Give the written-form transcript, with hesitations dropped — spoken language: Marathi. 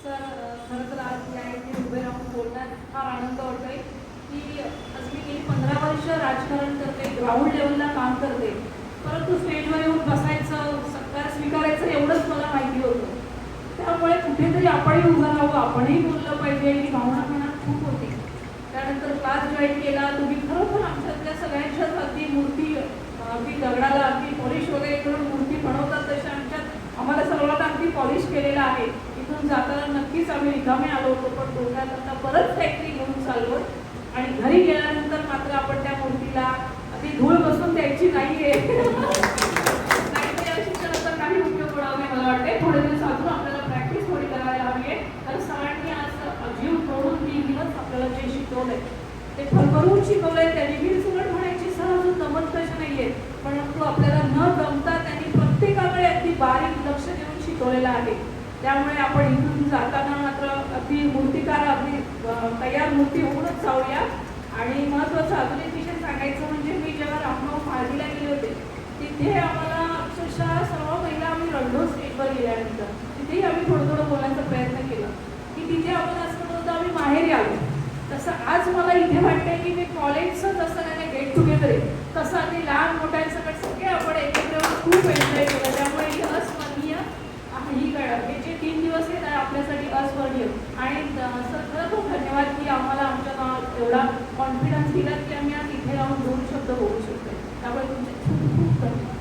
सर खरं तर आज या इथे उभे राहून बोलण्यात फार आनंद वाटतोय की आज मी गेली 15 वर्ष राजकारण करते, ग्राउंड लेवलला काम करते, परंतु स्टेजवर येऊन बसायचं, सत्कार स्वीकारायचं एवढंच मला माहिती होतं. त्यामुळे कुठेतरी आपणही उभं राहू, आपणही बोललं पाहिजे ही भावना मनात खूप होती. त्यानंतर क्लास जॉईन केला. तुम्ही खरोखर आमच्यातल्या सगळ्यांच्याच अगदी मूर्ती अगदी दगडाला अगदी पॉलिश वगैरे करून मूर्ती बनवतात तशा आमच्यात आम्हाला सर्वांना अगदी पॉलिश केलेलं आहे. इथून जाताना नक्कीच आम्ही रिकामे आलो होतो, पण डोक्यात आता परत फॅक्टरी घेऊन चाललो आणि घरी गेल्यानंतर मात्र आपण त्या मूर्तीला अगदी धूळ बसून द्यायची नाहीये. नाही या शिक्षणाचा काही उपयोग होणार नाही मला वाटते. थोडे दिवस अजून आपल्याला प्रॅक्टिस थोडी करायला हवी आहे. तर सरांनी आज जीव तोडून 3 दिवस आपल्याला जे शिकवलंय ते भरभरून शिकवलंय. त्यांनी वीरसुलट म्हणायची सर अजून दमत कशा नाहीये, परंतु आपल्याला न दमता त्यांनी प्रत्येकाकडे अगदी बारीक लक्ष देऊन शिकवलेलं आहे. त्यामुळे आपण इथून जाताना मात्र अगदी मूर्तिकार अगदी तयार मूर्ती होऊनच जाऊया. आणि महत्त्वाचं अजून एक विषय सांगायचं म्हणजे मी जेव्हा रामराव महाडीला गेले होते तिथे आम्हाला अक्षरशः सर्व महिला आम्ही रडलो स्टेजवर गेल्यानंतर. तिथेही आम्ही थोडं थोडं बोलायचा प्रयत्न केला की तिथे आपण असं होतं आम्ही माहेरी आलो. तसं आज मला इथे वाटतंय की मी कॉलेजचं जसं काही गेट टुगेदर आहे तसं अगदी लहान मोठ्यांसकट सगळे आपण एकत्र खूप एन्जॉय केलं. त्यामुळे ही अस्मरणीय ही हे जे 3 दिवस आहेत आपल्यासाठी अस्मरणीय. आणि सर खरं खूप धन्यवाद की आम्हाला आमच्या एवढा कॉन्फिडन्स दिला की आम्ही आज इथे राहून 2 शब्द बोलू शकतो. त्यामुळे तुमचे खूप खूप धन्यवाद.